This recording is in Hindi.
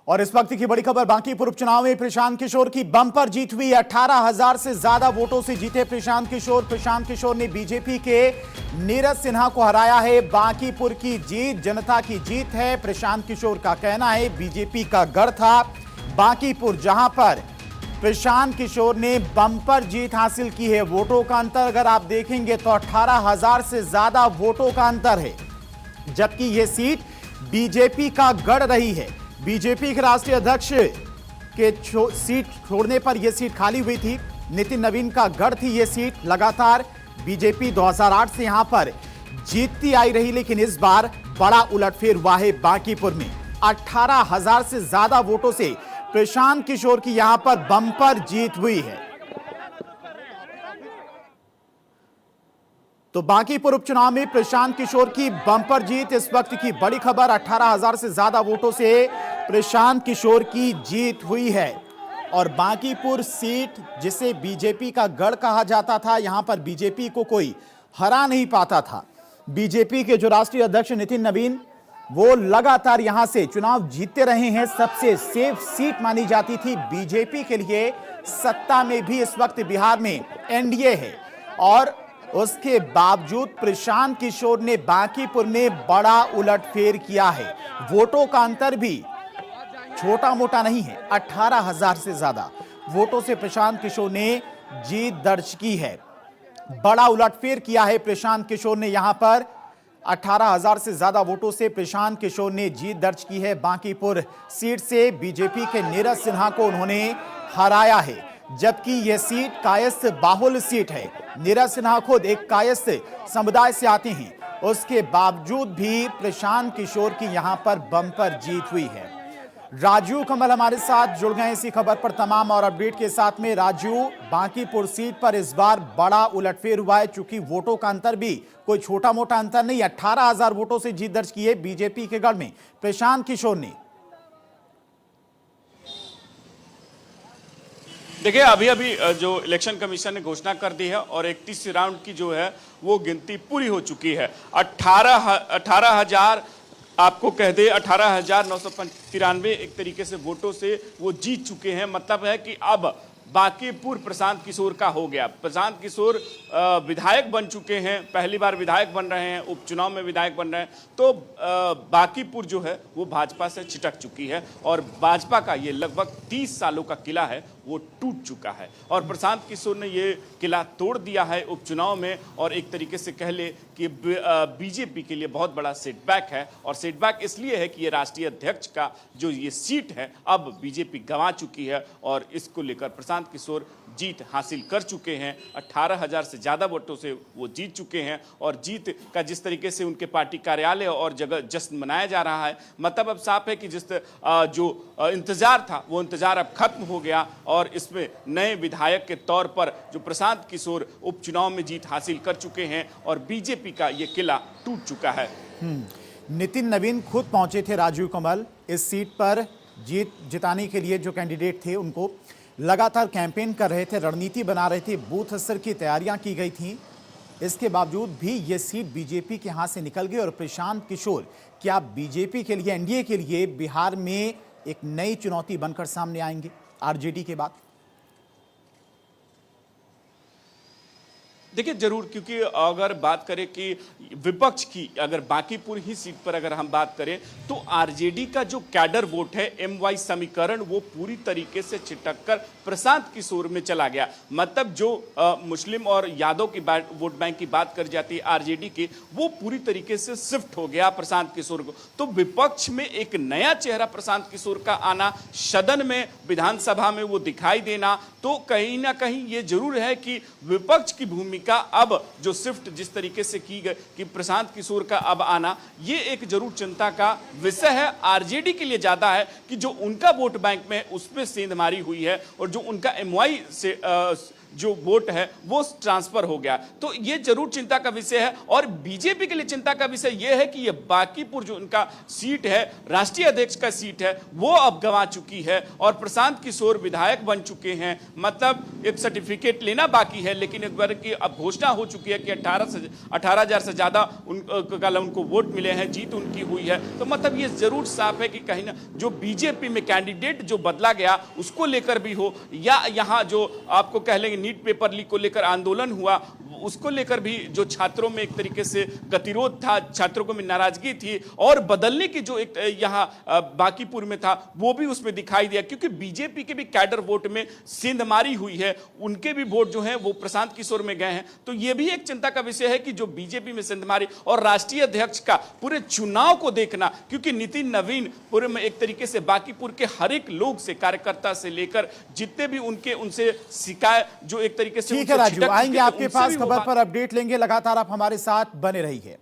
और इस वक्त की बड़ी खबर, बांकीपुर उपचुनाव में प्रशांत किशोर की बम्पर जीत हुई। 18,000 से ज्यादा वोटों से जीते प्रशांत किशोर। प्रशांत किशोर ने बीजेपी के नीरज सिन्हा को हराया है। बांकीपुर की जीत जनता की जीत है। प्रशांत किशोर का कहना है बीजेपी का गढ़ था बांकीपुर, जहां पर प्रशांत किशोर ने बम्पर जीत हासिल की है। वोटों का अंतर अगर आप देखेंगे तो 18,000 से ज्यादा वोटों का अंतर है, जबकि यह सीट बीजेपी का गढ़ रही है। बीजेपी के राष्ट्रीय अध्यक्ष के सीट छोड़ने पर यह सीट खाली हुई थी। नितिन नवीन का गढ़ थी यह सीट। लगातार बीजेपी 2008 से यहां पर जीतती आई रही, लेकिन इस बार बड़ा उलटफेर हुआ है बांकीपुर में। 18,000 से ज्यादा वोटों से प्रशांत किशोर की यहां पर बम्पर जीत हुई है। तो बांकीपुर उपचुनाव में प्रशांत किशोर की बम्पर जीत इस वक्त की बड़ी खबर। 18,000 से ज्यादा वोटों से प्रशांत किशोर की जीत हुई है। और बांकीपुर सीट जिसे बीजेपी का गढ़ कहा जाता था, यहां पर बीजेपी को कोई हरा नहीं पाता था। बीजेपी के जो राष्ट्रीय अध्यक्ष नितिन नवीन, वो लगातार यहां से चुनाव जीतते रहे हैं। सबसे सेफ सीट मानी जाती थी बीजेपी के लिए। सत्ता में भी इस वक्त बिहार में एनडीए है, और उसके बावजूद प्रशांत किशोर ने बांकीपुर में बड़ा उलटफेर किया है। वोटों का अंतर भी छोटा मोटा नहीं है। 18,000 से ज्यादा वोटों से प्रशांत किशोर ने जीत दर्ज की है। बड़ा उलटफेर किया है प्रशांत किशोर ने यहां पर। 18,000 से ज्यादा वोटों से प्रशांत किशोर ने जीत दर्ज की है। बांकीपुर सीट से बीजेपी के नीरज सिन्हा को उन्होंने हराया है, जबकि यह सीट कायस्थ बाहुल सीट है। नीरज सिन्हा खुद एक कायस्थ समुदाय से आते हैं, उसके बावजूद भी प्रशांत किशोर की यहां पर बम्पर जीत हुई है। राजू कमल हमारे साथ जुड़ गए इसी खबर पर तमाम और अपडेट के साथ में। राजू, बांकीपुर सीट पर इस बार बड़ा उलटफेर हुआ है, चूंकि वोटों का अंतर भी कोई छोटा मोटा अंतर नहीं। 18,000 वोटों से जीत दर्ज की है बीजेपी के गढ़ में प्रशांत किशोर ने। देखिए, अभी जो इलेक्शन कमीशन ने घोषणा कर दी है और 31 राउंड की जो है वो गिनती पूरी हो चुकी है। 18,000 आपको कह दे 18,993 एक तरीके से वोटों से वो जीत चुके हैं। मतलब है कि अब बांकीपुर प्रशांत किशोर का हो गया। प्रशांत किशोर विधायक बन चुके हैं, पहली बार विधायक बन रहे हैं, उपचुनाव में विधायक बन रहे हैं। तो बांकीपुर जो है वो भाजपा से छिटक चुकी है और भाजपा का ये लगभग 30 सालों का किला है वो टूट चुका है। और प्रशांत किशोर ने ये किला तोड़ दिया है उपचुनाव में, और एक तरीके से कह ले कि बीजेपी के लिए बहुत बड़ा सेटबैक है। और सेटबैक इसलिए है कि ये राष्ट्रीय अध्यक्ष का जो ये सीट है अब बीजेपी गंवा चुकी है, और इसको लेकर प्रशांत किशोर जीत हासिल कर चुके हैं। 18,000 से ज़्यादा वोटों से वो जीत चुके हैं, और जीत का जिस तरीके से उनके पार्टी कार्यालय और जगह जश्न मनाया जा रहा है, मतलब अब साफ है कि जिस जो इंतजार था वो इंतजार अब खत्म हो गया। और इसमें नए विधायक के तौर पर जो प्रशांत किशोर उपचुनाव में जीत हासिल कर चुके हैं, और बीजेपी का ये किला टूट चुका है। नितिन नवीन खुद पहुंचे थे राजीव कमल इस सीट पर जीत जिताने के लिए। जो कैंडिडेट थे उनको लगातार कैंपेन कर रहे थे, रणनीति बना रहे थे, बूथ स्तर की तैयारियां की गई थी। इसके बावजूद भी ये सीट बीजेपी के हाथ से निकल गई। और प्रशांत किशोर क्या बीजेपी के लिए, एनडीए के लिए बिहार में एक नई चुनौती बनकर सामने आएंगे आरजेडी के बाद? देखिए, जरूर, क्योंकि अगर बात करें कि विपक्ष की, अगर बांकीपुर ही सीट पर अगर हम बात करें तो आरजेडी का जो कैडर वोट है, एमवाई समीकरण, वो पूरी तरीके से छिटककर प्रशांत किशोर में चला गया। मतलब जो मुस्लिम और यादव की वोट बैंक की बात कर जाती है आरजेडी की, वो पूरी तरीके से शिफ्ट हो गया प्रशांत किशोर को। तो विपक्ष में एक नया चेहरा प्रशांत किशोर का आना, सदन में, विधानसभा में वो दिखाई देना, तो कहीं ना कहीं ये जरूर है कि विपक्ष की भूमिका अब जो शिफ्ट जिस तरीके से की गई कि प्रशांत किशोर का अब आना, ये एक जरूर चिंता का विषय है। आरजेडी के लिए ज्यादा है कि जो उनका वोट बैंक में उसमें सेंधमारी हुई है, और जो उनका एमवाई से जो वोट है वो ट्रांसफर हो गया। तो ये जरूर चिंता का विषय है और बीजेपी के लिए चिंता का विषय यह है कि ये बांकीपुर जो उनका सीट है, राष्ट्रीय अध्यक्ष का सीट है, वो अब गंवा चुकी है और प्रशांत किशोर विधायक बन चुके हैं। मतलब एक सर्टिफिकेट लेना बाकी है, लेकिन एक बार की अब घोषणा हो चुकी है कि 18,000 से ज्यादा उनको वोट मिले हैं, जीत उनकी हुई है। तो मतलब ये जरूर साफ है कि कहीं ना जो बीजेपी में कैंडिडेट जो बदला गया उसको लेकर भी हो, या यहाँ जो आपको कह लेंगे नीट पेपर लीक को लेकर आंदोलन हुआ उसको लेकर भी जो छात्रों में एक तरीके से गतिरोध था, छात्रों को में नाराजगी थी और बदलने की जो एक यहाँ बांकीपुर में था वो भी उसमें दिखाई दिया, क्योंकि बीजेपी के भी कैडर वोट में सेंधमारी हुई है, उनके भी वोट जो हैं वो प्रशांत किशोर में गए हैं। तो ये भी एक चिंता का विषय है कि जो बीजेपी में सेंधमारी और राष्ट्रीय अध्यक्ष का पूरे चुनाव को देखना, क्योंकि नितिन नवीन पूरे में एक तरीके से बांकीपुर के हर एक लोग से, कार्यकर्ता से लेकर जितने भी उनसे शिकायत जो एक तरीके से ठीक है राजू, आएंगे आपके पास, खबर पर अपडेट लेंगे। लगातार आप हमारे साथ बने रहिए।